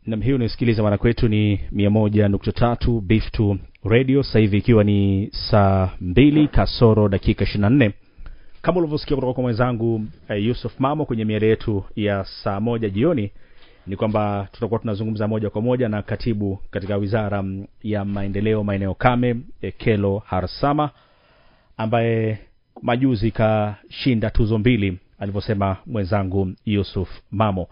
Na hiyo unasikiliza maana kwetu ni 101.3 Beef to Radio, sasa hivi ikiwa ni saa 2 kasoro dakika 24. Kama ulivyosikia kutoka kwa mwenzangu Yusuf Mamo kwenye miale yetu ya saa 1 jioni, ni kwamba tutakuwa tunazungumza moja kwa moja na katibu katika Wizara ya Maendeleo Maeneo Kame, Kelo Harsama, ambaye majuzi kashinda tuzo 2 alivyosema mwenzangu Yusuf Mamo.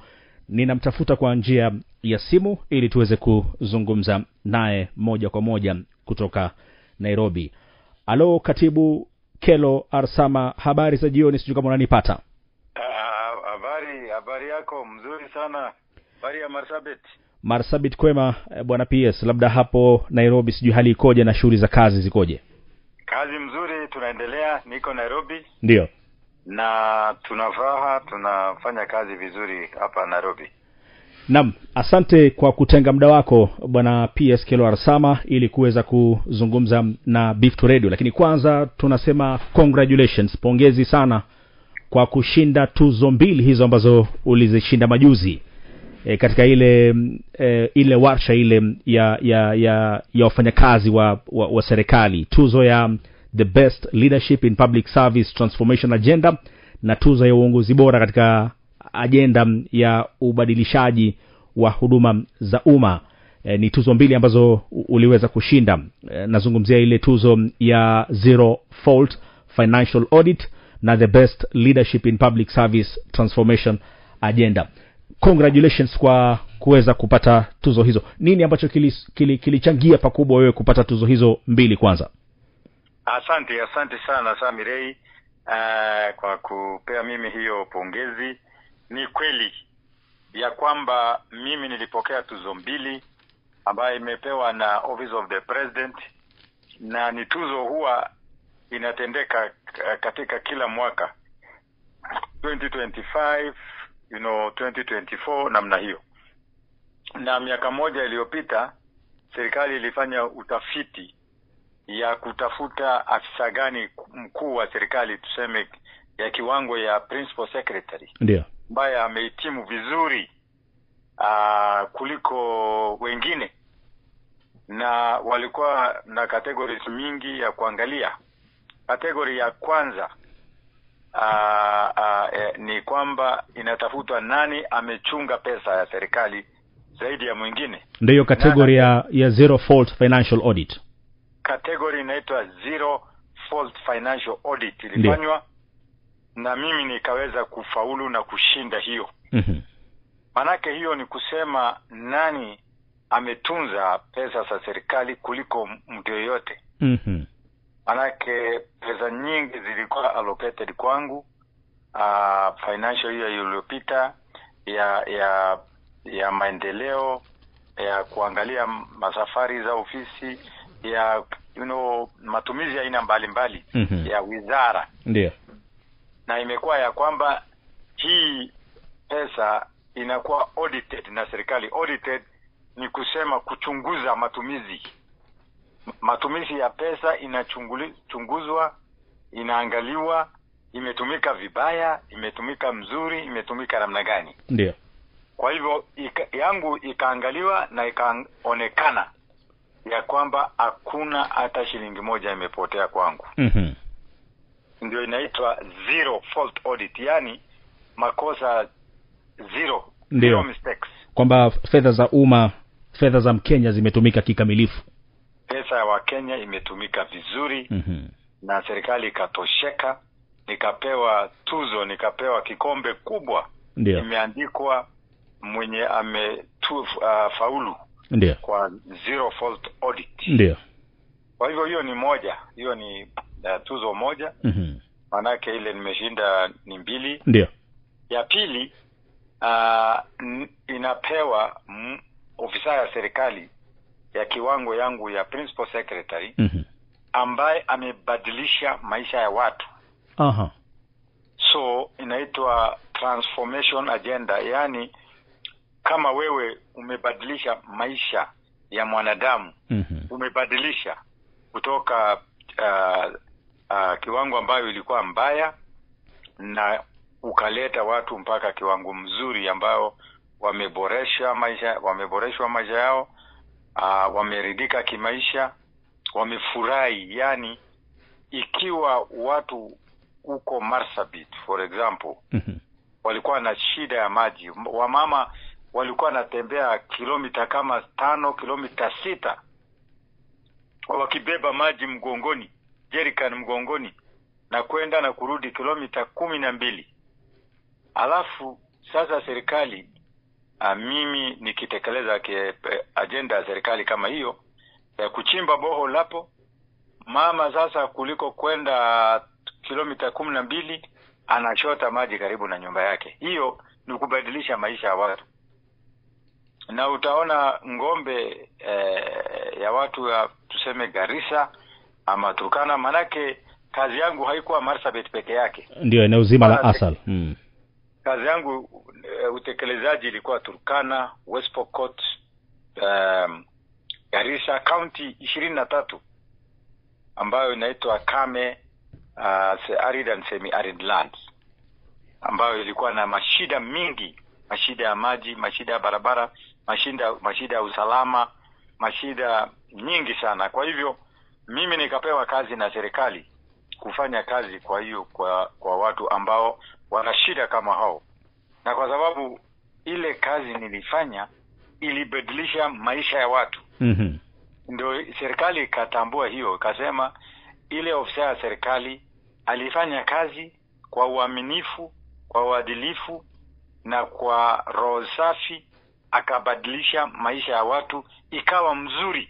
Ninamtafuta kwa njia ya simu ili tuweze kuzungumza naye moja kwa moja kutoka Nairobi. Alo, katibu Kelo Harsama, habari za jioni, sijui kama unanipata. Habari yako mzuri sana. Habari ya Marsabit. Marsabit kwema bwana PS, labda hapo Nairobi sijui hali ikoje na shughuli za kazi zikoje? Kazi mzuri, tunaendelea, niko Nairobi. Ndio. Na tunafanya kazi vizuri hapa Nairobi. Naam, asante kwa kutenga muda wako bwana PS Kelo Harsama ili kuweza kuzungumza na Beef to Radio. Lakini kwanza tunasema congratulations, pongezi sana kwa kushinda tuzo 2 hizo ambazo ulizishinda majuzi katika ile warsha ile ya wafanyakazi wa serikali, tuzo ya The Best Leadership in Public Service Transformation Agenda na tuzo ya uongozi bora katika agenda ya ubadilishaji wa huduma za umma. Ni tuzo 2 ambazo uliweza kushinda. Nazungumzia ile tuzo ya Zero Fault Financial Audit na The Best Leadership in Public Service Transformation Agenda. Congratulations kwa kuweza kupata tuzo hizo. Nini ambacho kilichangia pakubwa wewe kupata tuzo hizo 2 kwanza? Asante sana Samirei kwa kupea mimi hiyo pongezi. Ni kweli ya kwamba mimi nilipokea tuzo 2 ambayo imepewa na Office of the President, na ni tuzo huwa inatendeka katika kila mwaka 2025, 2024 namna hiyo. Na miaka moja iliyopita serikali ilifanya utafiti ya kutafuta afisa gani mkuu wa serikali, tuseme ya kiwango ya principal secretary, ndio ambaye amehitimu vizuri kuliko wengine, na walikuwa na categories mingi ya kuangalia. Category ya kwanza ni kwamba inatafutwa nani amechunga pesa ya serikali zaidi ya mwingine. Ndio category ya Zero Fault Financial Audit. Category inaitwa Zero Fault Financial Audit ilifanywa, na mimi nikaweza kufaulu na kushinda hiyo. Manake hiyo ni kusema nani ametunza pesa za serikali kuliko mtu yeyote. Manake pesa nyingi zilikuwa allocated kwangu financial year iliyopita ya maendeleo, ya kuangalia masafari za ofisi, ya matumizi ya aina mbalimbali ya wizara. Ndio. Na imekuwa ya kwamba hii pesa inakuwa audited na serikali. Audited ni kusema kuchunguza matumizi ya pesa, inachunguzwa, inaangaliwa, imetumika vibaya, imetumika mzuri, imetumika namna gani. Ndio. Kwa hivyo yangu ikaangaliwa na ikaonekana ya kwamba hakuna hata shilingi moja imepotea kwangu. Ndio inaitwa Zero Fault Audit, yani makosa zero mistakes. Kwamba fedha za umma, fedha za Mkenya zimetumika kikamilifu. Pesa ya Wakenya imetumika vizuri. Na serikali ikatosheka, nikapewa tuzo, nikapewa kikombe kubwa. Ndio. Imeandikwa mwenye faulu. Ndio. Kwa Zero Fault Audit. Ndio. Kwa hivyo hiyo ni moja, hiyo ni tuzo moja. Manake ile nimeshinda ni 2. Ndio. Ya pili inapewa ofisa ya serikali ya kiwango yangu ya principal secretary, ambaye amebadilisha maisha ya watu. So inaitwa transformation agenda, yani kama wewe umebadilisha maisha ya mwanadamu, umebadilisha kutoka kiwango ambayo ilikuwa mbaya na ukaleta watu mpaka kiwango mzuri ambao wameboreshwa maisha yao, wameridhika kimaisha, wamefurahi. Yani ikiwa watu huko Marsabit for example walikuwa na shida ya maji, wamama walikuwa natembea kilomita kama 5 kilomita 6 wakibeba maji mgongoni, jerrycan mgongoni, na kwenda na kurudi kilomita 12. Alafu sasa serikali, mimi nikitekeleza agenda ya serikali kama hiyo ya kuchimba boho lapo, mama sasa kuliko kwenda kilomita 12 anachota maji karibu na nyumba yake. Hiyo ni kubadilisha maisha ya watu. Na utaona ngombe ya watu ya tuseme Garissa ama Turkana, manake kazi yangu haikuwa Marsabit peke yake, ndio eneo zima la Asal. Kazi yangu utekelezaji ilikuwa Turkana, West Pokot, Garissa, county 23 ambayo inaitwa Kame arid and semi arid lands, ambayo ilikuwa na mashida mingi, mashida ya maji, mashida ya barabara, mashida ya usalama, mashida nyingi sana. Kwa hivyo mimi nikapewa kazi na serikali kufanya kazi kwa watu ambao wana shida kama hao, na kwa sababu ile kazi nilifanya ilibadilisha maisha ya watu, ndio serikali ikatambua hiyo, ikasema ile ofisa ya serikali alifanya kazi kwa uaminifu, kwa uadilifu na kwa roho safi, akabadilisha maisha ya watu ikawa mzuri.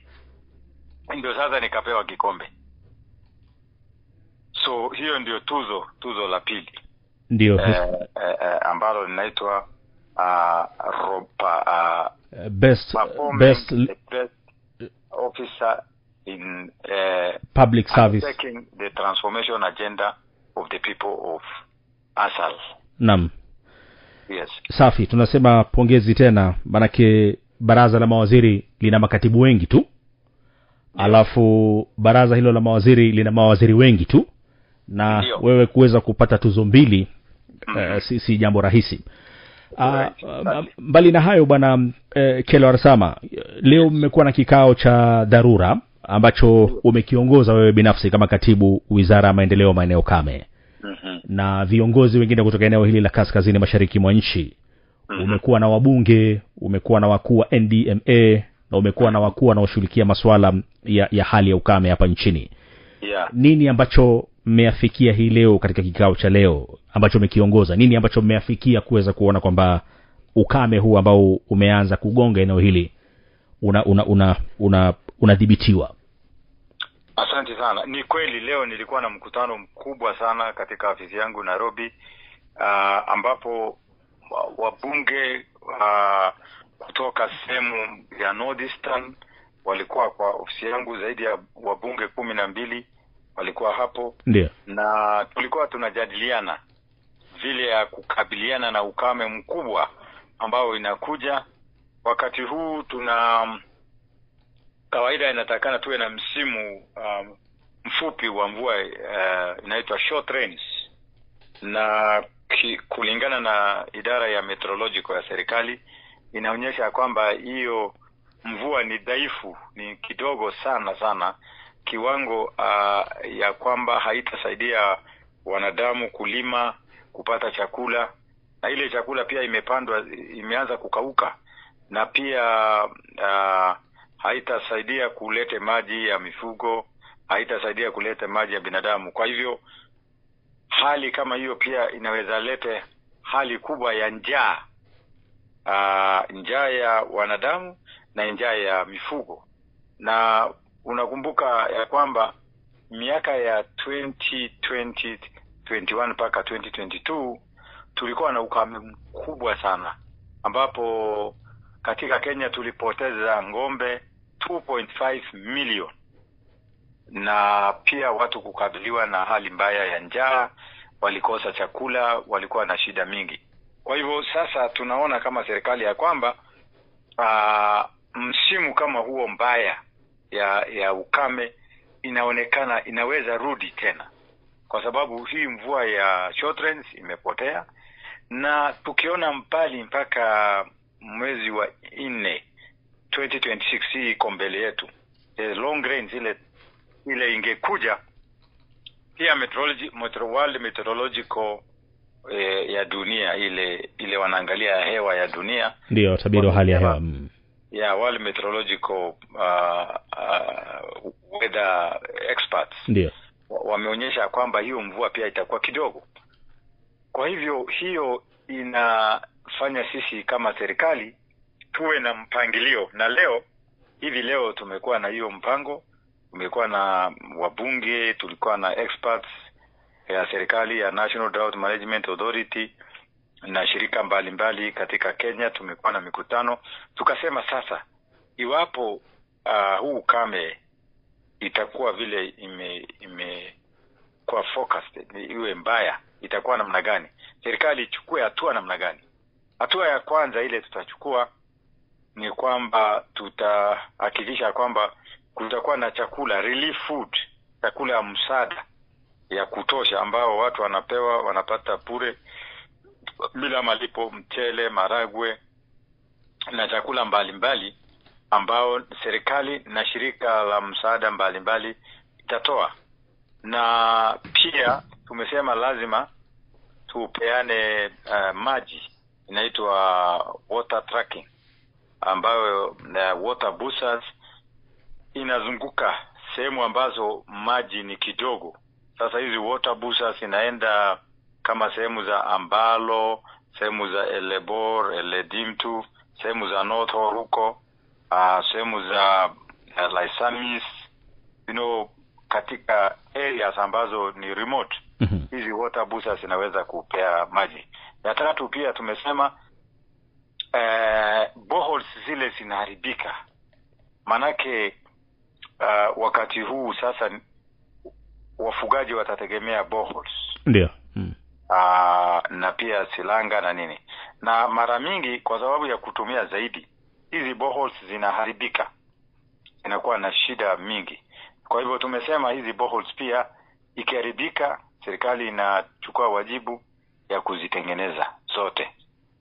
Ndio sasa nikapewa kikombe. So hiyo ndio tuzo la pili, ndio ambalo linaitwa best officer in public service, taking the transformation agenda of the people of Asal. Naam. Yes. Safi, tunasema pongezi tena, manake baraza la mawaziri lina makatibu wengi tu. Alafu baraza hilo la mawaziri lina mawaziri wengi tu, na wewe kuweza kupata tuzo mbili si jambo rahisi. Mbali na hayo bwana Kelo Arsama, leo mmekuwa na kikao cha dharura ambacho umekiongoza wewe binafsi kama katibu Wizara ya Maendeleo Maeneo Kame, na viongozi wengine kutoka eneo hili la kaskazini mashariki mwa nchi. Umekuwa na wabunge, umekuwa na wakuu wa NDMA, na umekuwa na wakuu wanaoshughulikia masuala ya hali ya ukame hapa nchini. Nini ambacho mmeafikia hii leo katika kikao cha leo ambacho umekiongoza? Nini ambacho mmeafikia kuweza kuona kwamba ukame huu ambao umeanza kugonga eneo hili unadhibitiwa? Asante sana. Ni kweli leo nilikuwa na mkutano mkubwa sana katika ofisi yangu Nairobi, ambapo wabunge kutoka sehemu ya Northeastern walikuwa kwa ofisi yangu. Zaidi ya wabunge 12 walikuwa hapo. Ndio. Na tulikuwa tunajadiliana vile ya kukabiliana na ukame mkubwa ambao inakuja. Wakati huu kawaida inatakana tuwe na msimu mfupi wa mvua, inaitwa short rains, na kulingana na idara ya meteorological ya serikali inaonyesha kwamba hiyo mvua ni dhaifu, ni kidogo sana, kiwango ya kwamba haitasaidia wanadamu kulima, kupata chakula, na ile chakula pia imeanza kukauka, na pia haitasaidia kulete maji ya mifugo, haitasaidia kulete maji ya binadamu. Kwa hivyo hali kama hiyo pia inaweza lete hali kubwa ya njaa, njaa ya wanadamu na njaa ya mifugo. Na unakumbuka ya kwamba miaka ya 2020, 21 mpaka 2022 tulikuwa na ukame mkubwa sana, ambapo katika Kenya tulipoteza ngombe 2.5 million, na pia watu kukabiliwa na hali mbaya ya njaa, walikosa chakula, walikuwa na shida mingi. Kwa hivyo sasa tunaona kama serikali ya kwamba msimu kama huo mbaya ya ukame inaonekana inaweza rudi tena, kwa sababu hii mvua ya short rains imepotea, na tukiona mbali mpaka mwezi wa 4 2026 hii iko mbele yetu. The long range ile ingekuja pia World Meteorological ya dunia ile wanaangalia hewa ya dunia, ndio tabiri wa hali ya hewa ya World Meteorological weather experts ndio wameonyesha kwamba hiyo mvua pia itakuwa kidogo. Kwa hivyo hiyo inafanya sisi kama serikali tuwe na mpangilio, na leo tumekuwa na hiyo mpango. Tumekuwa na wabunge, tulikuwa na experts ya serikali ya National Drought Management Authority na shirika mbalimbali katika Kenya. Tumekuwa na mikutano, tukasema sasa iwapo huu ukame itakuwa vile ime kwa forecast iwe mbaya, itakuwa namna gani? Serikali ichukue hatua namna gani? Hatua ya kwanza ile tutachukua ni kwamba tutahakikisha kwamba kutakuwa na chakula, relief food, chakula ya msaada ya kutosha ambao watu wanapata bure bila malipo, mchele, maragwe na chakula mbalimbali ambao serikali na shirika la msaada mbalimbali itatoa. Na pia tumesema lazima tupeane maji, inaitwa water tracking, ambayo water boosters inazunguka sehemu ambazo maji ni kidogo. Sasa hizi water boosters inaenda kama sehemu za Ambalo, sehemu za Elebor, Eledimtu, sehemu za North Horr huko, sehemu za Laisamis, katika areas ambazo ni remote. Hizi water boosters inaweza kupea maji. Ya tatu pia tumesema boreholes zile zinaharibika. Manake wakati huu sasa wafugaji watategemea boreholes. Ndio. Na pia silanga na nini. Na mara mingi kwa sababu ya kutumia zaidi, hizi boreholes zinaharibika. Inakuwa na shida mingi. Kwa hivyo tumesema hizi boreholes pia ikiharibika, serikali inachukua wajibu ya kuzitengeneza zote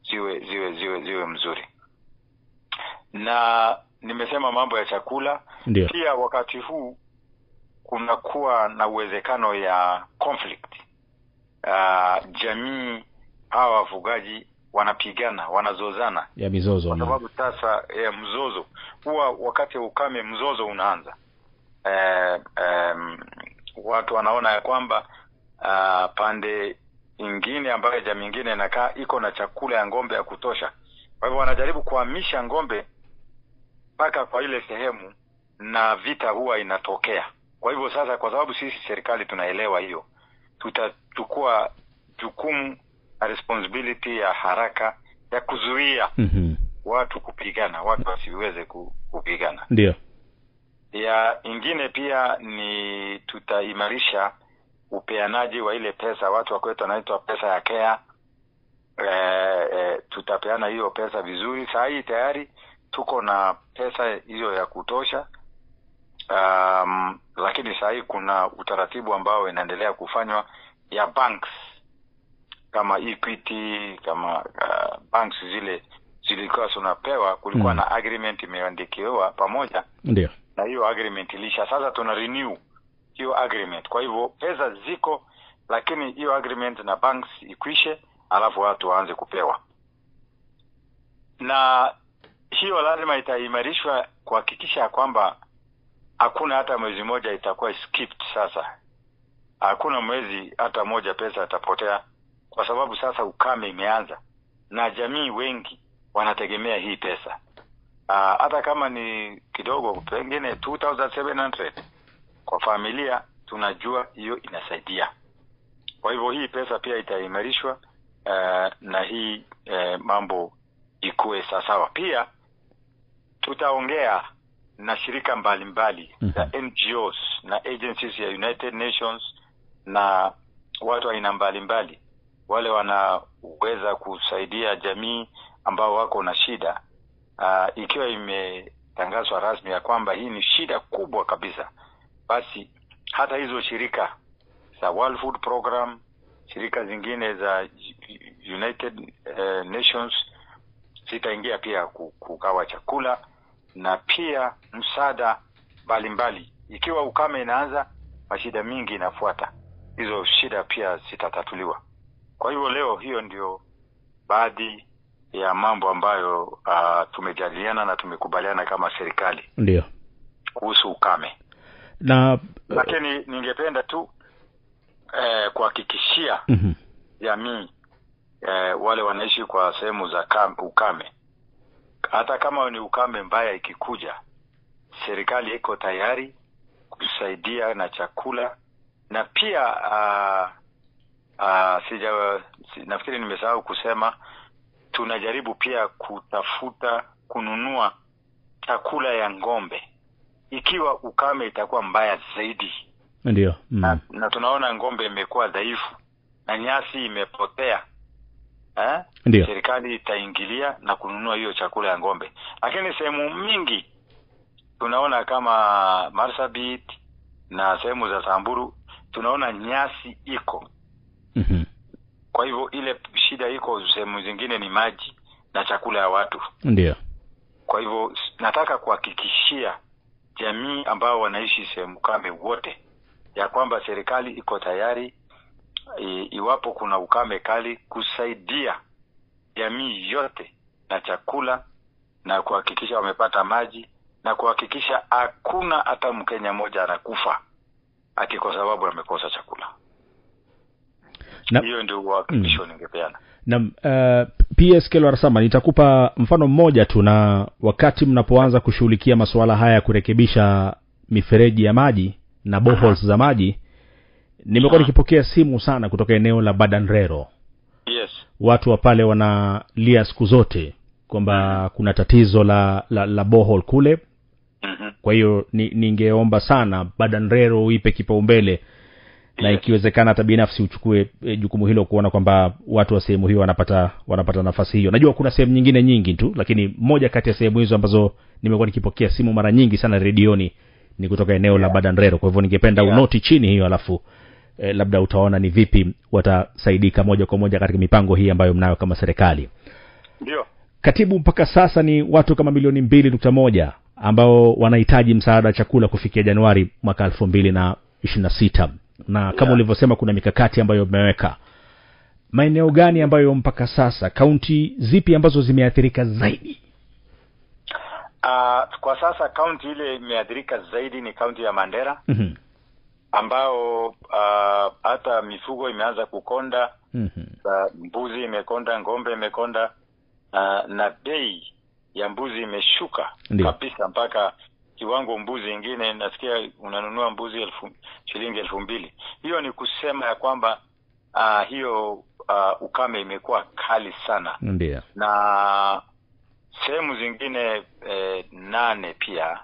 ziwe mzuri. Na nimesema mambo ya chakula. Ndiyo. Pia wakati huu kunakuwa na uwezekano ya conflict. Jamii hawa wafugaji wanapigana, wanazozana ya mizozo. Kwa sababu sasa mzozo huwa wakati ukame mzozo unaanza. Watu wanaona ya kwamba pande ingine ambayo jamii ingine inakaa iko na chakula ya ng'ombe ya kutosha. Kwa hivyo wanajaribu kuhamisha ng'ombe mpaka kwa ile sehemu na vita huwa inatokea. Kwa hivyo sasa kwa sababu sisi serikali tunaelewa hiyo, tutachukua jukumu na responsibility ya haraka ya kuzuia watu kupigana, watu wasiweze kupigana. Ndio. Ya ingine pia ni tutaimarisha upeanaji wa ile pesa. Watu wa kwetu wanaitwa pesa ya care. Tutapeana hiyo pesa vizuri. Saa hii tayari tuko na pesa hiyo ya kutosha. Lakini saa hii kuna utaratibu ambao inaendelea kufanywa ya banks kama Equity, kama banks zilikuwa tunapewa, kulikuwa na agreement imeandikiwa pamoja. Ndio. Na hiyo agreement ilisha. Sasa tuna renew hiyo agreement. Kwa hivyo pesa ziko, lakini hiyo agreement na banks ikwishe, alafu watu waanze kupewa. Na hiyo lazima itaimarishwa kuhakikisha kwamba hakuna hata mwezi moja itakuwa skipped. Sasa hakuna mwezi hata moja pesa itapotea, kwa sababu sasa ukame imeanza na jamii wengi wanategemea hii pesa. Hata kama ni kidogo, pengine 2700 kwa familia, tunajua hiyo inasaidia. Kwa hivyo hii pesa pia itaimarishwa na hii mambo ikuwe sawa. Pia tutaongea na shirika mbalimbali za NGOs na agencies ya United Nations na watu wa aina mbalimbali, wale wanaweza kusaidia jamii ambao wako na shida. Ikiwa imetangazwa rasmi ya kwamba hii ni shida kubwa kabisa, basi hata hizo shirika za World Food Program, shirika zingine za United Nations zitaingia pia kugawa chakula na pia msaada mbalimbali. Ikiwa ukame inaanza, mashida mingi inafuata. Hizo shida pia zitatatuliwa. Kwa hivyo leo hiyo ndio baadhi ya mambo ambayo tumejadiliana na tumekubaliana kama serikali. Ndio. Kuhusu ukame. Lakini ningependa tu kuhakikishia jamii wale wanaishi kwa sehemu za ukame, hata kama ni ukame mbaya ikikuja, serikali iko tayari kusaidia na chakula. Na pia nafikiri nimesahau kusema, tunajaribu pia kununua chakula ya ng'ombe ikiwa ukame itakuwa mbaya zaidi. Ndio. Na tunaona ng'ombe imekuwa dhaifu na nyasi imepotea. Ndio. Serikali itaingilia na kununua hiyo chakula ya ng'ombe. Lakini sehemu mingi tunaona kama Marsabit na sehemu za Samburu tunaona nyasi iko. Kwa hivyo ile shida iko sehemu zingine ni maji na chakula ya watu. Ndio. Kwa hivyo nataka kuhakikishia jamii ambao wanaishi sehemu kame wote ya kwamba serikali iko tayari iwapo kuna ukame kali kusaidia jamii yote na chakula na kuhakikisha wamepata maji na kuhakikisha hakuna hata Mkenya mmoja anakufa ati kwa sababu amekosa chakula. Hiyo ndio uhakikisho ningepeana. Na PS Kelo Arsama, nitakupa mfano mmoja tu. Na wakati mnapoanza kushughulikia masuala haya ya kurekebisha mifereji ya maji na boreholes za maji, nimekuwa nikipokea simu sana kutoka eneo la Badanrero. Yes. Watu wa pale wanalia siku zote kwamba kuna tatizo la borehole kule. Kwa hiyo ningeomba sana Badanrero ipe kipaumbele. Na ikiwezekana hata binafsi uchukue jukumu hilo kuona kwamba watu wa sehemu hiyo wanapata nafasi hiyo. Najua kuna sehemu nyingine nyingi tu, lakini moja kati ya sehemu hizo ambazo nimekuwa nikipokea simu mara nyingi sana redioni ni kutoka eneo la Badanrero. Kwa hivyo ningependa unoti chini hiyo, alafu labda utaona ni vipi watasaidika moja kwa moja katika mipango hii ambayo mnayo kama serikali. Ndio. Katibu, mpaka sasa ni watu kama milioni 2.1 ambao wanahitaji msaada wa chakula kufikia Januari mwaka 2026. Na kama ulivyosema kuna mikakati ambayo mmeweka. Maeneo gani ambayo mpaka sasa, kaunti zipi ambazo zimeathirika zaidi? Kwa sasa kaunti ile imeathirika zaidi ni kaunti ya Mandera. Ambao hata mifugo imeanza kukonda. Mbuzi imekonda, ng'ombe imekonda, na bei ya mbuzi imeshuka kabisa mpaka kiwango mbuzi ingine nasikia unanunua mbuzi shilingi 2,000. Hiyo ni kusema ya kwamba hiyo ukame imekuwa kali sana. Ndio. Na sehemu zingine 8 pia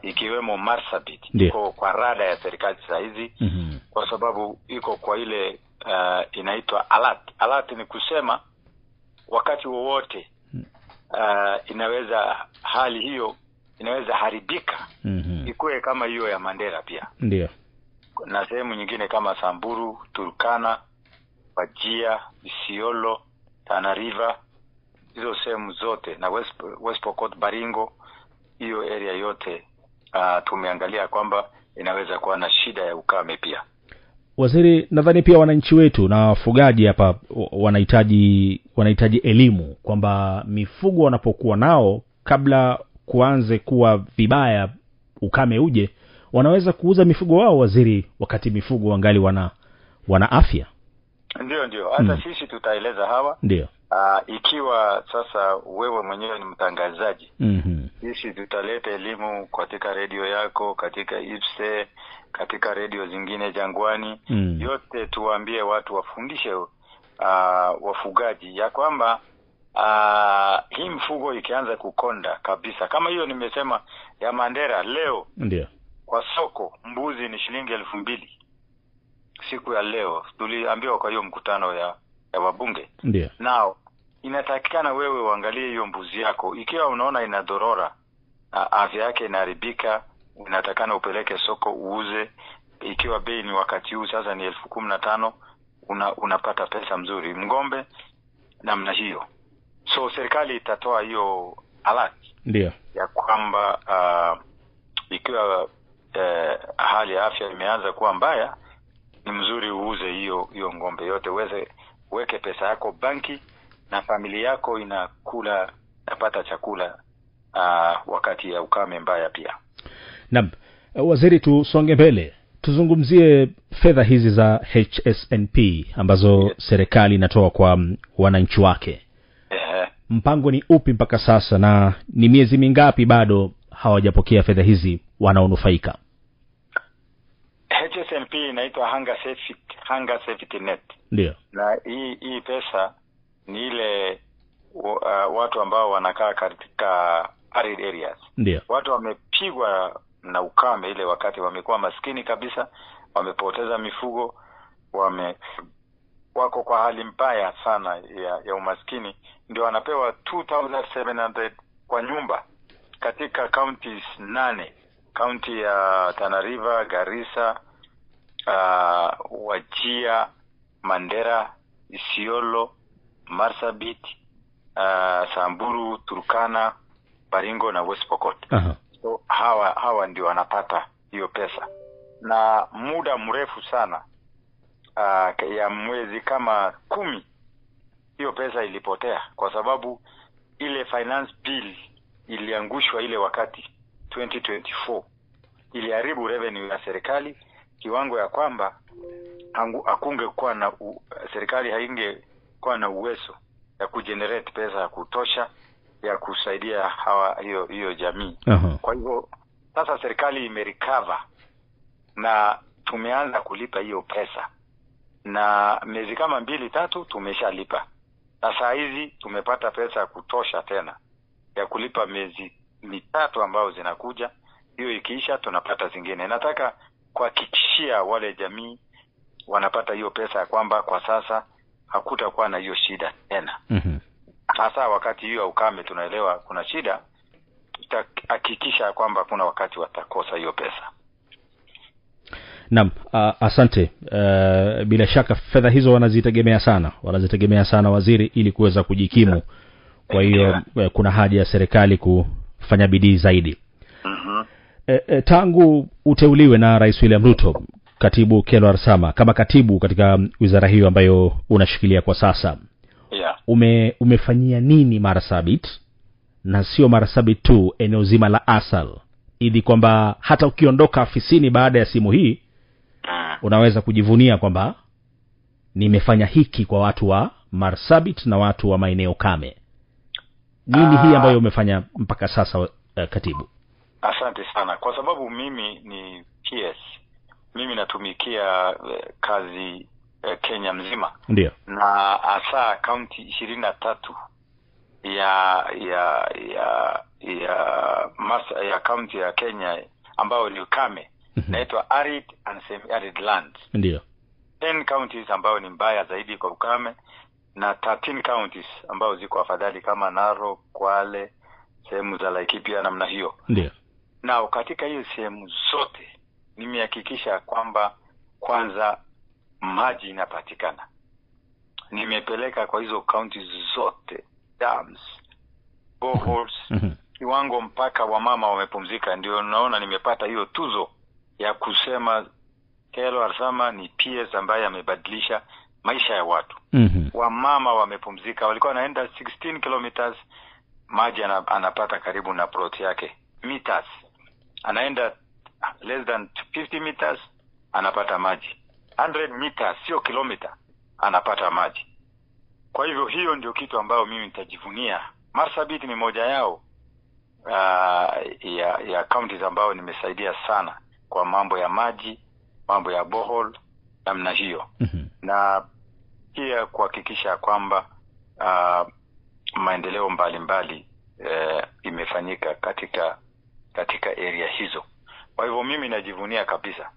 ikiwemo Marsabit iko kwa rada ya serikali saa hizi. Kwa sababu iko kwa ile inaitwa alert. Alert ni kusema wakati wowote inaweza hali hiyo inaweza haribika. Ikuwe kama hiyo ya Mandera pia. Ndio. Na sehemu nyingine kama Samburu, Turkana, Wajir, Isiolo, Tana River, hizo sehemu zote na West Pokot, Baringo, hiyo area yote tumeangalia kwamba inaweza kuwa na shida ya ukame pia. Waziri, nadhani pia wananchi wetu na wafugaji hapa wanahitaji elimu kwamba mifugo wanapokuwa nao, kabla kuanze kuwa vibaya ukame uje, wanaweza kuuza mifugo wao, waziri, wakati mifugo wangali wana afya. Ndio hata sisi tutaeleza hawa. Ndio. Ikiwa sasa wewe mwenyewe ni mtangazaji, sisi tutaleta elimu katika redio yako, katika IPSE, katika redio zingine Jangwani. Yote tuwaambie watu, wafundishe wafugaji ya kwamba hii mfugo ikianza kukonda kabisa, kama hiyo nimesema ya Mandera leo. Ndio. Kwa soko mbuzi ni shilingi 2,000 siku ya leo, tuliambiwa kwa hiyo mkutano ya wabunge. Ndio. Nao inatakikana wewe uangalie hiyo mbuzi yako, ikiwa unaona inadorora, afya yake inaharibika, inatakana upeleke soko uuze. Ikiwa bei ni wakati huu sasa ni 15,000, unapata pesa mzuri. Ng'ombe namna hiyo. So serikali itatoa hiyo alert ndio ya kwamba ikiwa hali ya afya imeanza kuwa mbaya, ni mzuri uuze hiyo ng'ombe yote, uweke pesa yako banki na familia yako napata chakula wakati ya ukame mbaya pia. Naam, waziri, tusonge mbele, tuzungumzie fedha hizi za HSNP ambazo serikali inatoa kwa wananchi wake. Mpango ni upi mpaka sasa, na ni miezi mingapi bado hawajapokea fedha hizi wanaonufaika? HSNP inaitwa Hunger Safety Net. Ndio. Na hii pesa ni ile watu ambao wanakaa katika arid areas. Ndio. Watu wamepigwa na ukame ile wakati wamekuwa maskini kabisa, wamepoteza mifugo, wako kwa hali mbaya sana ya umaskini, ndio wanapewa 2700 kwa nyumba katika counties 8. County ya Tana River, Garissa, Wajir, Mandera, Isiolo, Marsabit, Samburu, Turkana, Baringo na West Pokot. So hawa ndio wanapata hiyo pesa, na muda mrefu sana ya mwezi kama 10 hiyo pesa ilipotea, kwa sababu ile finance bill iliangushwa ile wakati 2024, iliharibu revenue ya serikali kiwango ya kwamba hakungekuwa na serikali haingekuwa na uwezo ya kugenerate pesa ya kutosha ya kusaidia hiyo jamii. Kwa hivyo sasa serikali imerecover na tumeanza kulipa hiyo pesa, na miezi kama 2-3 tumeshalipa, na saa hizi tumepata pesa ya kutosha tena ya kulipa miezi 3 ambao zinakuja. Hiyo ikiisha tunapata zingine. Nataka kuhakikishia wale jamii wanapata hiyo pesa ya kwamba kwa sasa hakutakuwa na hiyo shida tena. Hasa wakati hiyo ukame tunaelewa kuna shida, tutahakikisha kwamba kuna wakati watakosa hiyo pesa. Naam, asante. Bila shaka fedha hizo wanazitegemea sana waziri, ili kuweza kujikimu. Kwa hiyo kuna haja ya serikali kufanya bidii zaidi. Tangu uteuliwe na Rais William Ruto, Katibu Kelo Arsama kama katibu katika wizara hiyo ambayo unashikilia kwa sasa, umefanyia nini Marsabit, na sio Marsabit tu, eneo zima la Asal, ili kwamba hata ukiondoka afisini baada ya simu hii unaweza kujivunia kwamba nimefanya hiki kwa watu wa Marsabit na watu wa maeneo kame? Nini hii ambayo umefanya mpaka sasa, katibu? Asante sana, kwa sababu mimi ni PS, mimi natumikia kazi Kenya mzima. Ndio. Na hasa county 23 ya county ya Kenya ambao ni ukame, naitwa arid and semi-arid lands. Ndio. 10 counties ambao ni mbaya zaidi kwa ukame, na 13 counties ambao ziko afadhali kama Narok, Kwale, sehemu za Laikipia namna hiyo. Ndio. Na katika hiyo sehemu zote nimehakikisha kwamba kwanza maji inapatikana. Nimepeleka kwa hizo counties zote dams, boreholes, kiwango mpaka wamama wamepumzika. Ndio naona nimepata hiyo tuzo ya kusema Kelo Arsama ni PS ambaye amebadilisha maisha ya watu. Wamama wamepumzika, walikuwa wanaenda 16 kilometers, maji anapata karibu na plot yake. Meters anaenda less than 50 meters anapata maji. 100 meters sio kilomita anapata maji. Kwa hivyo hiyo ndio kitu ambayo mimi nitajivunia. Marsabit ni moja yao ya counties ambao nimesaidia sana kwa mambo ya maji, mambo ya borehole namna hiyo. Na pia kuhakikisha kwamba maendeleo mbalimbali imefanyika katika area hizo. Kwa hivyo mimi najivunia kabisa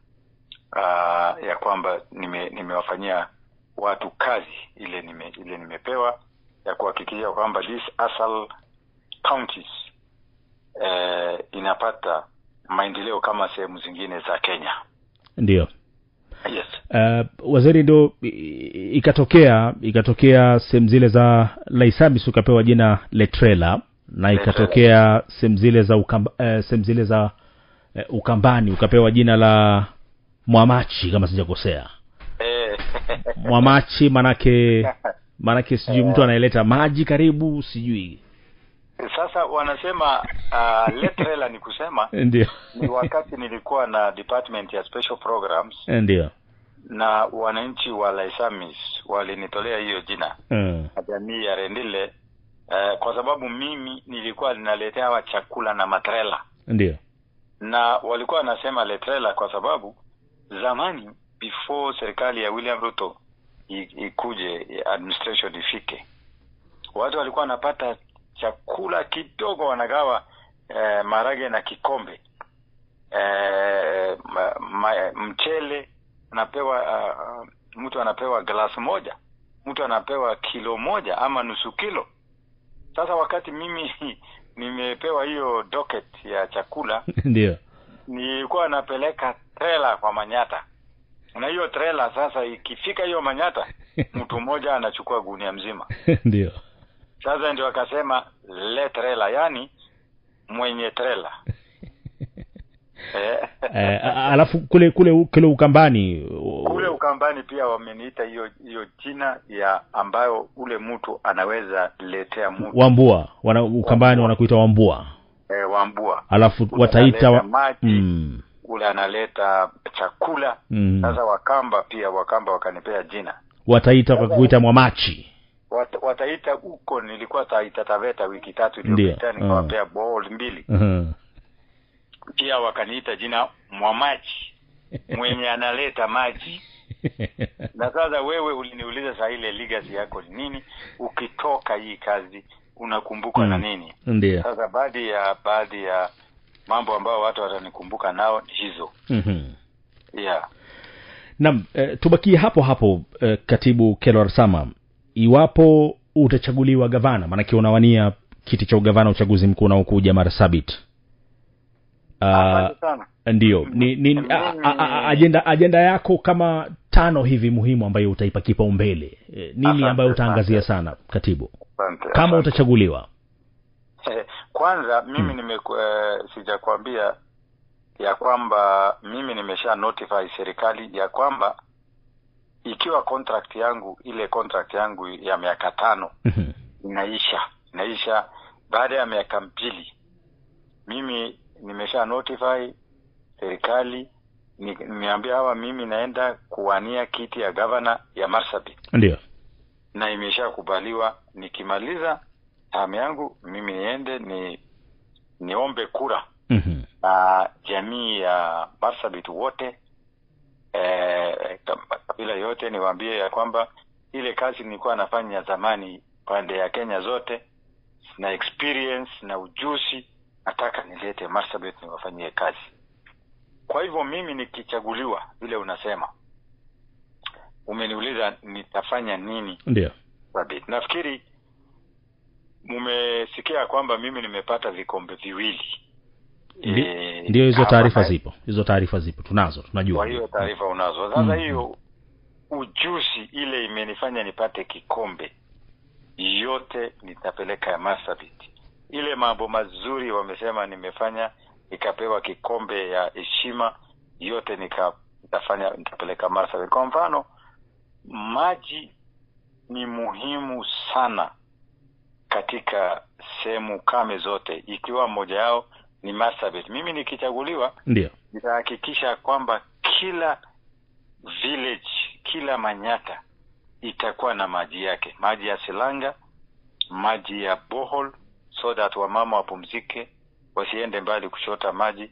ya kwamba nimewafanyia watu kazi ile nimepewa ya kuhakikisha kwamba this Asal counties inapata maendeleo kama sehemu zingine za Kenya. Ndio. Yes. Waziri, ndo ikatokea sehemu zile za Laisabis ukapewa jina Letrela, na ikatokea sehemu zile za Ukambani ukapewa jina la Mwamachi kama sijakosea. Mwamachi manake sijui mtu anaeleta maji karibu, sijui. Sasa wanasema Letrela ni kusema ndio ni wakati nilikuwa na department ya special programs, ndio, na wananchi wa Laisamis walinitolea hiyo jina jamii ya Rendile kwa sababu mimi nilikuwa ninaletea hawa chakula na matrela. Ndio. Na walikuwa wanasema Letrela kwa sababu zamani before serikali ya William Ruto ikuje, administration ifike, watu walikuwa wanapata chakula kidogo, wanagawa marage na kikombe, mchele anapewa, mtu anapewa glass moja, mtu anapewa kilo moja ama nusu kilo. Sasa wakati mimi nimepewa hiyo docket ya chakula ndio nilikuwa napeleka trailer kwa Manyata, na hiyo trailer sasa ikifika hiyo Manyata mtu mmoja anachukua gunia mzima. ndio. Sasa ndio akasema le trailer, yani mwenye trailer. Alafu kule Ukambani pia wameniita hiyo jina ya ambayo ule mtu anaweza letea mtu. Wambua, Ukambani wanakuita Wambua. Wambua. Alafu wataita ule analeta chakula. Sasa Wakamba wakanipea jina. Wataita kuita Mwamachi. Wataita huko nilikuwa Taita Taveta wiki 3 iliyopita, nikawapea bowl 2. Pia wakaniita jina Mwamachi, mwenye analeta maji. Na sasa wewe uliniuliza saa ile legacy yako ni nini, ukitoka hii kazi unakumbuka na nini? Ndiyo. Sasa baadhi ya mambo ambayo watu watanikumbuka nao ni hizo. Yeah. Naam, tubakie hapo Katibu Kello Arsama, iwapo utachaguliwa gavana, maana unawania kiti cha ugavana uchaguzi mkuu unaokuja Marsabit. Ndio ni agenda yako kama 5 hivi muhimu ambayo utaipa kipaumbele, nini ambayo utaangazia sana katibu kama utachaguliwa? Kwanza mimi sijakwambia ya kwamba mimi nimesha notify serikali ya kwamba ikiwa contract yangu ya miaka 5 inaisha baada ya miaka 2, mimi nimesha notify serikali, nimeambia hawa mimi naenda kuwania kiti ya governor ya Marsabit. Ndio. Na imeshakubaliwa, nikimaliza term yangu mimi niende niombe kura na jamii ya Marsabit wote, kabila yote, niwaambie ya kwamba ile kazi nilikuwa nafanya zamani pande ya Kenya zote na experience na ujuzi nataka nilete Marsabit niwafanyie kazi. Kwa hivyo mimi nikichaguliwa, vile unasema, umeniuliza nitafanya nini? Ndio. Nafikiri mumesikia kwamba mimi nimepata vikombe 2. Ndio, hizo taarifa zipo tunazo, tunajua. Kwa hiyo taarifa unazo. Sasa hiyo ujuzi ile imenifanya nipate kikombe, yote nitapeleka ya Marsabit. Ile mambo mazuri wamesema nimefanya, nikapewa kikombe ya heshima, yote nitapeleka Marsabit. Kwa mfano, maji ni muhimu sana katika sehemu kame zote, ikiwa moja yao ni Marsabit. Mimi nikichaguliwa, ndio nitahakikisha kwamba kila village, kila Manyata itakuwa na maji yake, maji ya Silanga, maji ya Bohol, so that wamama wapumzike, wasiende mbali kuchota maji.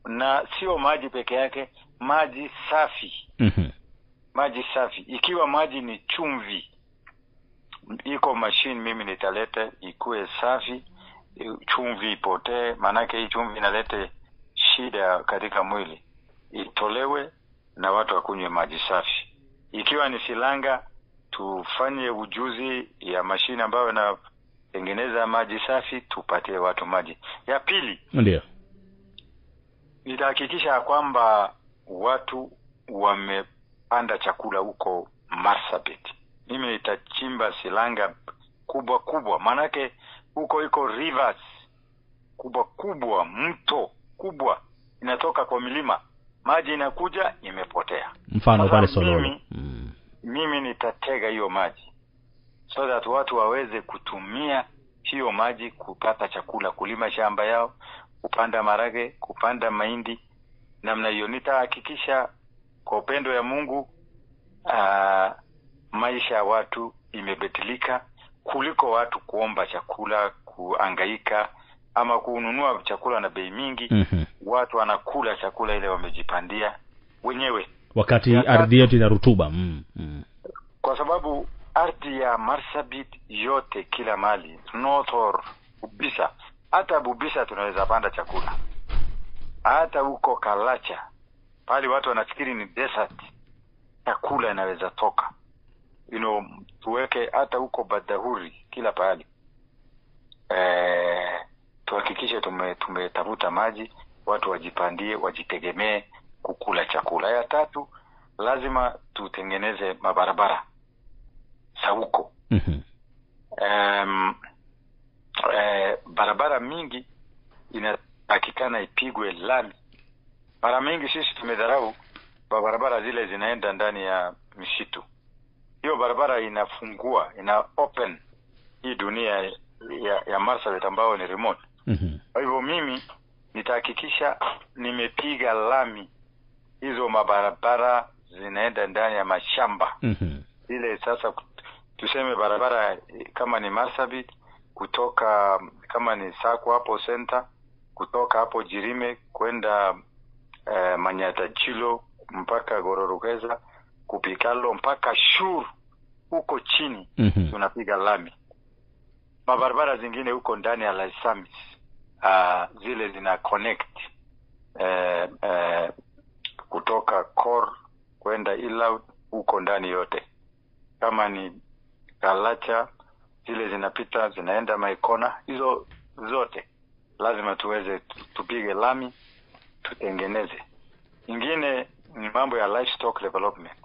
Na sio maji peke yake, maji safi. Maji safi. Ikiwa maji ni chumvi, iko machine mimi nitaleta ikuwe safi, chumvi ipotee, manake hii chumvi inaleta shida katika mwili. Itolewe na watu wakunywe maji safi. Ikiwa ni Silanga, tufanye ujuzi ya machine ambayo inatengeneza maji safi, tupatie watu maji. Ya pili, ndio, nitahakikisha kwamba watu kupanda chakula huko Marsabit. Mimi nitachimba silanga kubwa kubwa, manake huko iko rivers kubwa kubwa, mto kubwa inatoka kwa milima, maji inakuja imepotea. Mfano pale Sololo. Mimi nitatega hiyo maji so that watu waweze kutumia hiyo maji kupata chakula, kulima shamba yao, kupanda marage, kupanda mahindi. Namna hiyo nitahakikisha kwa upendo ya Mungu maisha ya watu imebadilika, kuliko watu kuomba chakula, kuangaika ama kununua chakula na bei mingi. Watu wanakula chakula ile wamejipandia wenyewe, wakati ardhi yetu ina rutuba. Kwa sababu ardhi ya Marsabit yote kila mali, North or Bubisa, hata Bubisa tunaweza panda chakula. Hata huko Kalacha pale watu wanafikiri ni desert, chakula inaweza toka. Tuweke hata huko Badahuri, kila pahali. Tuhakikishe tumetafuta maji, watu wajipandie, wajitegemee kukula chakula. Ya tatu, lazima tutengeneze mabarabara za huko. Barabara mingi inatakikana ipigwe lami. Mara mingi sisi tumedharau barabara zile zinaenda ndani ya misitu. Hiyo barabara inafungua, ina open hii dunia ya Marsabit ambao ni remote. Kwa hivyo mimi nitahakikisha nimepiga lami hizo mabarabara zinaenda ndani ya mashamba. Ile sasa tuseme barabara kama ni Marsabit kutoka, kama ni Sako hapo center, kutoka hapo Jirime kwenda Manyata Chilo mpaka Gororokeza, Kupikalo mpaka Shur huko chini, tunapiga lami. Mabarabara zingine huko ndani ya Laisamis zile zina connect kutoka Kor kwenda Ilaut huko ndani yote. Kama ni Kalacha zile zinapita zinaenda Maikona, hizo zote lazima tuweze tupige lami, tutengeneze. Ingine ni mambo ya livestock development.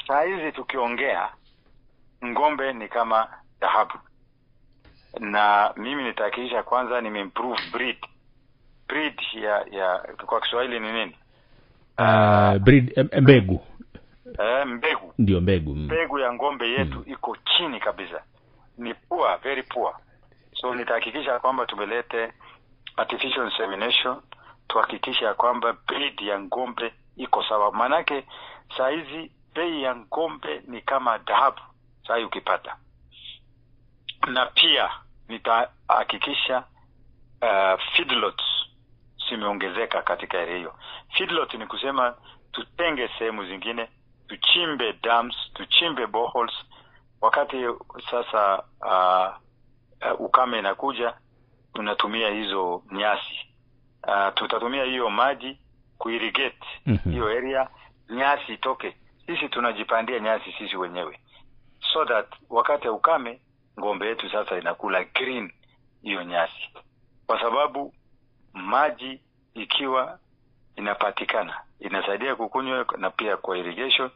Saa hizi tukiongea, ngombe ni kama dhahabu, na mimi nitahakikisha kwanza nimeimprove breed ya kwa Kiswahili ni nini? Breed, mbegu. Mbegu. Ndio, mbegu. Mbegu ya ngombe yetu iko chini kabisa, ni poor, very poor. So nitahakikisha kwamba tumelete artificial insemination, tuhakikisha kwamba breed ya ngombe iko sawa. Manake saa hizi bei ya ngombe ni kama dhahabu saa hii ukipata. Na pia nitahakikisha feedlots zimeongezeka katika area hiyo. Feedlot ni kusema tutenge sehemu zingine, tuchimbe dams, tuchimbe boreholes. Wakati sasa ukame inakuja, tunatumia hizo nyasi. Tutatumia hiyo maji kuirrigate hiyo area, nyasi itoke. Sisi tunajipandia nyasi sisi wenyewe, so that wakati ukame ngombe yetu sasa inakula green hiyo nyasi. Kwa sababu maji ikiwa inapatikana inasaidia kukunywa na pia kwa irrigation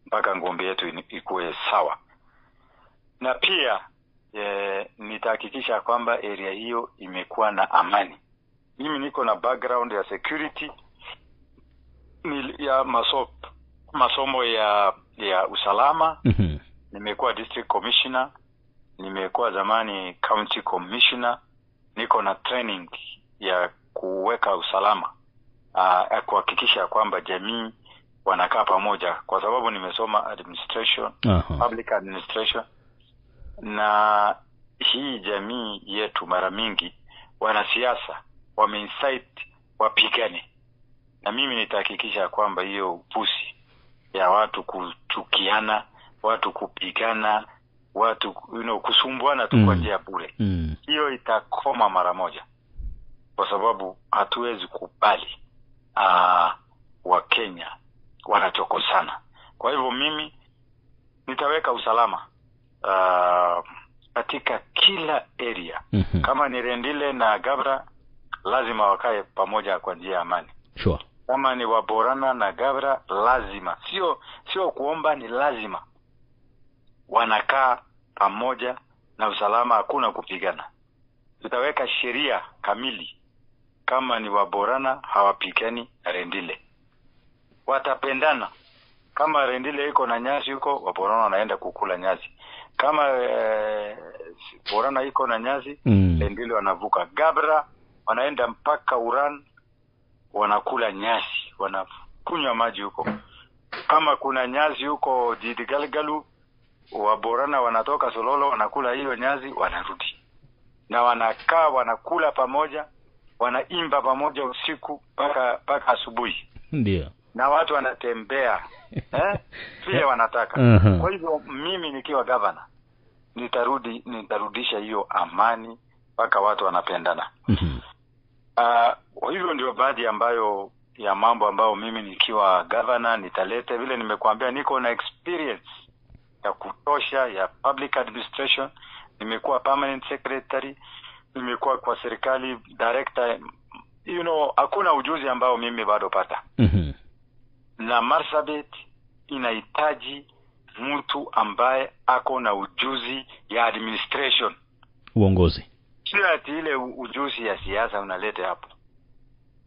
mpaka ngombe yetu ikuwe sawa. Na pia nitahakikisha kwamba area hiyo imekuwa na amani. Mimi niko na background ya security, ya masomo ya usalama. Nimekuwa district commissioner, nimekuwa zamani county commissioner, niko na training ya kuweka usalama, kuhakikisha kwamba jamii wanakaa pamoja, kwa sababu nimesoma administration, public administration. Na hii jamii yetu mara mingi wanasiasa wameincite wapigane, na mimi nitahakikisha kwamba hiyo upusi ya watu kuchukiana, watu kupigana, watu kusumbuana tu kwa njia bure, hiyo itakoma mara moja, kwa sababu hatuwezi kubali Wakenya wanachokosana. Kwa hivyo mimi nitaweka usalama katika kila area. Kama ni Rendile na Gabra lazima wakae pamoja kwa njia ya amani. Sure. kama ni Waborana na Gabra, lazima sio kuomba, ni lazima wanakaa pamoja na usalama, hakuna kupigana. Tutaweka sheria kamili, kama ni Waborana hawapigani Rendile, watapendana. Kama Rendile iko na nyasi huko, Waborana wanaenda kukula nyasi. Kama Borana iko na nyasi, Rendile wanavuka. Gabra wanaenda mpaka Uran, wanakula nyasi, wanakunywa maji huko. Kama kuna nyasi huko Didigalgalu, Waborana wanatoka Sololo, wanakula hiyo nyasi, wanarudi. Na wanakaa wanakula pamoja, wanaimba pamoja usiku paka asubuhi. Ndio. Na watu wanatembea vile wanataka. Kwa hivyo mimi nikiwa governor nitarudisha hiyo amani mpaka watu wanapendana. Hivyo ndio baadhi ya mambo ambayo mimi nikiwa governor nitalete. Vile nimekuambia, niko na experience ya kutosha ya public administration. Nimekuwa permanent secretary, nimekuwa kwa serikali director. Hakuna ujuzi ambao mimi bado pata. Na Marsabit inahitaji mtu ambaye ako na ujuzi ya administration, uongozi. Sio ati ile ujuzi ya siasa unalete hapo.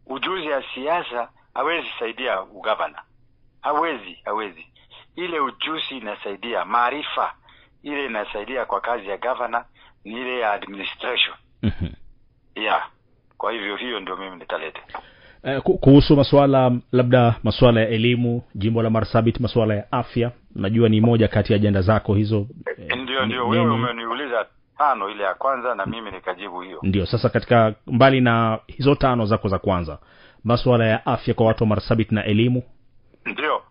Ujuzi ya siasa hawezi saidia ugavana. Hawezi. Ile ujuzi inasaidia, maarifa ile inasaidia kwa kazi ya governor ni ile ya administration. Kwa hivyo hiyo ndio mimi nitalete. Kuhusu masuala ya elimu, jimbo la Marsabit, masuala ya afya, najua ni moja kati ya ajenda zako hizo. Ndio wewe umeniuliza 5 ile ya kwanza na mimi nikajibu hiyo. Ndio, sasa katika mbali na hizo 5 zako za kwanza, masuala ya afya kwa watu wa Marsabit na elimu. Ndio.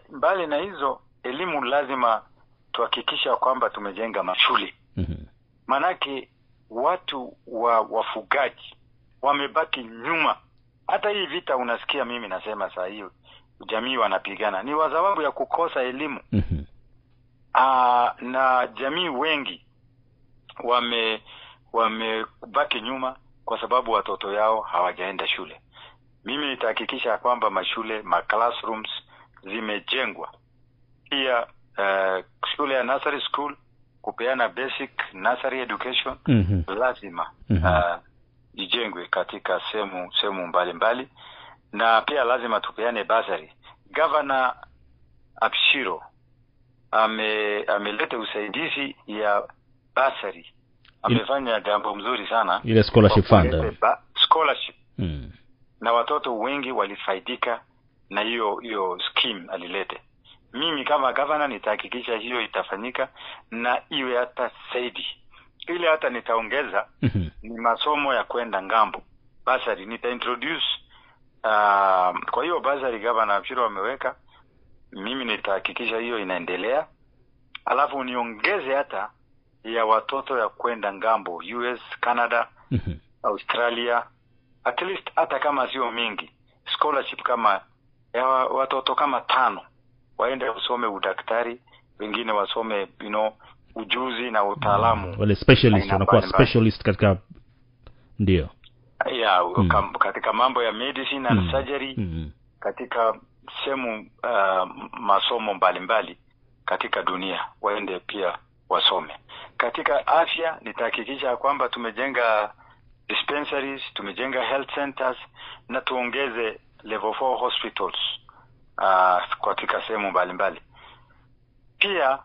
Mbali na hizo, elimu lazima tuhakikisha kwamba tumejenga mashule. Manake watu wafugaji wamebaki nyuma. Hata hii vita unasikia mimi nasema saa hiyo jamii wanapigana, ni kwa sababu ya kukosa elimu. Na jamii wengi wamebaki nyuma kwa sababu watoto yao hawajaenda shule. Mimi nitahakikisha kwamba mashule, classrooms zimejengwa. Pia shule ya nursery school kupeana basic nursery education lazima ijengwe katika sehemu mbalimbali. Na pia lazima tupeane bursary. Governor Abshiro ameleta usaidizi ya bursary. Amefanya jambo mzuri sana, ile scholarship fund. Scholarship. Na watoto wengi walifaidika na hiyo scheme alilete. Mimi kama governor nitahakikisha hiyo itafanyika na iwe hata zaidi. Ile hata nitaongeza ni masomo ya kwenda ngambo. Bursary nitaintroduce kwa hiyo bursary governor Abshiro ameweka. Mimi nitahakikisha hiyo inaendelea. Alafu niongeze hata ya watoto ya kwenda ngambo, US, Canada, Australia, at least hata kama sio mingi, scholarship kama ya watoto kama 5 waende usome udaktari, wengine wasome ujuzi na utaalamu. Wale specialist wanakuwa specialist katika ndio. Katika mambo ya medicine and surgery, katika sehemu masomo mbalimbali katika dunia waende pia wasome. Katika afya nitahakikisha kwamba tumejenga dispensaries, tumejenga health centers na tuongeze level 4 hospitals katika sehemu mbalimbali. Pia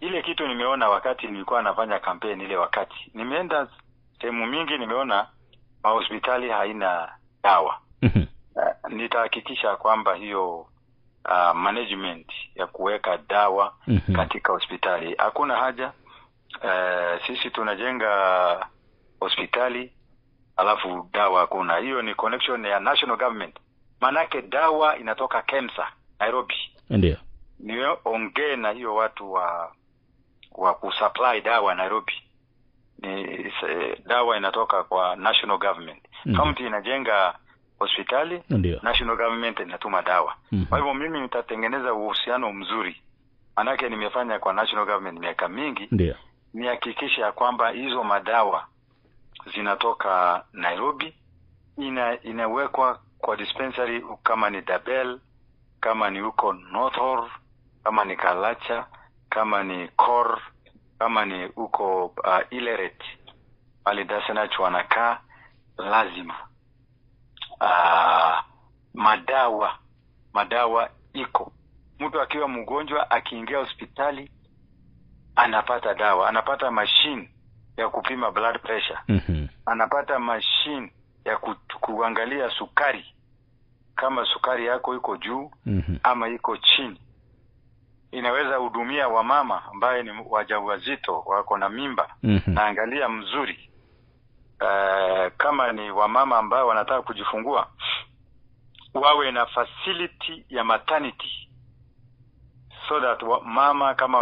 ile kitu nimeona wakati nilikuwa nafanya campaign, ile wakati nimeenda sehemu mingi, nimeona hospitali haina dawa. Nitahakikisha kwamba hiyo management ya kuweka dawa katika hospitali. Hakuna haja sisi tunajenga hospitali alafu dawa hakuna. Hiyo ni connection ya national government. Manake dawa inatoka KEMSA Nairobi. Ndio. Niongee na hiyo watu wa kusupply dawa Nairobi. Dawa inatoka kwa national government. County inajenga hospitali, national government inatuma dawa. Kwa hivyo mimi nitatengeneza uhusiano mzuri. Manake nimefanya kwa national government miaka mingi. Ndio. Nihakikisha kwamba hizo madawa zinatoka Nairobi, inawekwa kwa dispensary, kama ni Dabel, kama ni huko Northor, kama ni Kalacha, kama ni Kor, kama ni huko Ileret, pale Dasenach wanakaa, lazima madawa iko. Mtu akiwa mgonjwa akiingia hospitali anapata dawa, anapata machine ya kupima blood pressure. Anapata machine ya kuangalia sukari, kama sukari yako iko juu ama iko chini. Inaweza hudumia wamama ambaye ni wajawazito wako na mimba, naangalia mzuri. Kama ni wamama ambao wanataka kujifungua, wawe na facility ya maternity, so that mama kama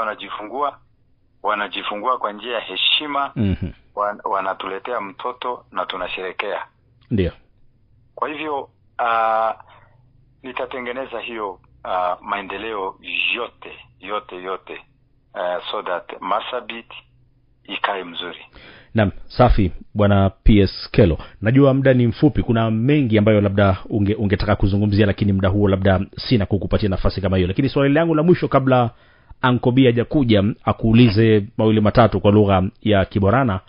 wanajifungua kwa njia ya heshima, wanatuletea mtoto na tunasherekea. Ndio. Kwa hivyo nitatengeneza hiyo maendeleo yote so that Marsabit ikae mzuri. Naam, safi bwana PS Kelo. Najua muda ni mfupi, kuna mengi ambayo labda ungetaka kuzungumzia, lakini muda huo labda sina kukupatia nafasi kama hiyo. Lakini swali langu la mwisho kabla Uncle B hajakuja akuulize mawili matatu kwa lugha ya Kiborana.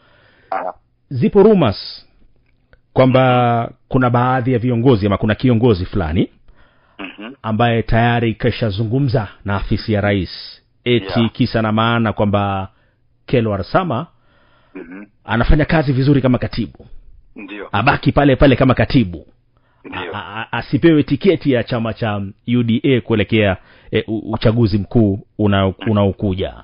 Zipo rumors kwamba kuna baadhi ya viongozi ama kuna kiongozi fulani ambaye tayari kashazungumza na afisi ya rais eti kisa na maana kwamba Kelo Arsama anafanya kazi vizuri kama katibu. Ndio. Abaki pale pale kama katibu. Ndio. Asipewe tiketi ya chama cha UDA kuelekea uchaguzi mkuu unaokuja.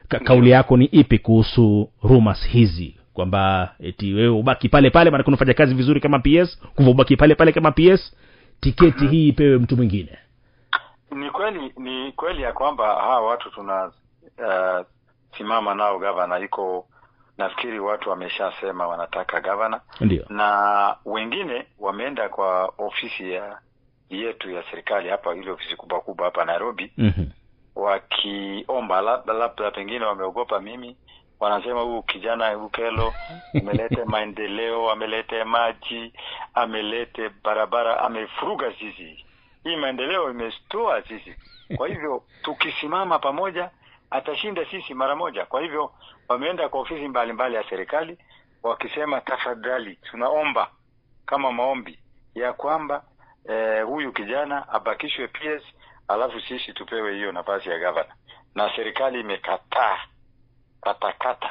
Kauli yako ni ipi kuhusu rumors hizi kwamba eti wewe ubaki pale pale maana unafanya kazi vizuri kama PS, ubaki pale pale kama PS, tiketi hii ipewe mtu mwingine? Ni kweli ya kwamba hawa watu tuna simama nao gavana iko, nafikiri watu wameshasema wanataka gavana. Ndio. Na wengine wameenda kwa ofisi yetu ya serikali hapa, ile ofisi kubwa hapa Nairobi, wakiomba labda pengine wameogopa mimi, wanasema huyu kijana Kelo amelete maendeleo, amelete maji, amelete barabara, amefuruga sisi. Hii maendeleo imestua sisi. Kwa hivyo tukisimama pamoja atashinda sisi mara moja. Kwa hivyo wameenda kwa ofisi mbalimbali ya serikali wakisema tafadhali tunaomba kama maombi ya kwamba huyu kijana abakishwe PS, alafu sisi tupewe hiyo nafasi ya gavana. Na serikali imekataa katakata,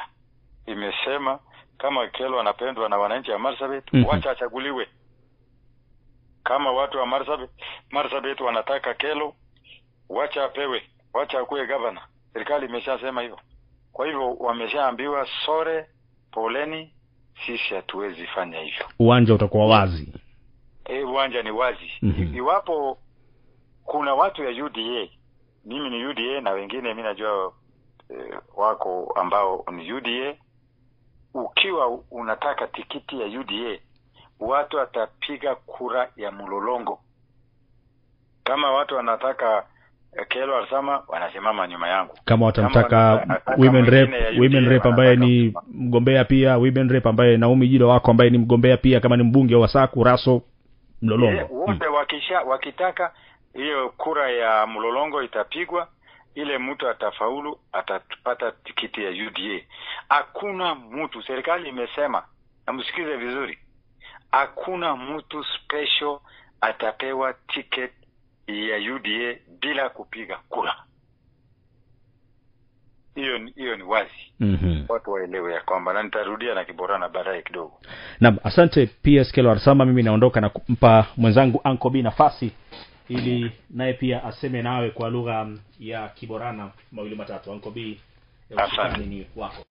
imesema kama Kelo anapendwa na wananchi wa Marsabit, wacha achaguliwe. Kama watu wa Marsabit wanataka Kelo, wacha apewe, wacha akuwe gavana. Serikali imeshasema hivyo. Kwa hivyo wameshaambiwa sore, poleni, sisi hatuwezi fanya hivyo. Uwanja utakuwa wazi. Uwanja ni wazi. Iwapo kuna watu ya UDA, mimi ni UDA na wengine mimi najua wako ambao ni UDA, ukiwa unataka tikiti ya UDA, watu atapiga kura ya mlolongo. Kama watu wanataka Kelo Arsama, wanasimama nyuma yangu. Kama watamtaka women rep ambaye ni mgombea pia, women rep ambaye Naomi Jilo wako ambaye ni mgombea pia, kama ni mbunge wa Saku Raso, mlolongo. Wote wakitaka hiyo kura ya mlolongo itapigwa, ile mtu atafaulu atapata tikiti ya UDA. Hakuna mtu, serikali imesema, na msikize vizuri, hakuna mtu special atapewa ticket ya UDA bila kupiga kura. Hiyo ni wazi. Watu waelewe ya kwamba, na nitarudia na Kiborana baadaye kidogo. Naam, asante PS Kelo Arsama. Mimi naondoka na kumpa mwenzangu Uncle B nafasi ili naye pia aseme nawe kwa lugha ya Kiborana mawili matatu. Uncle B, asante. Ni wako.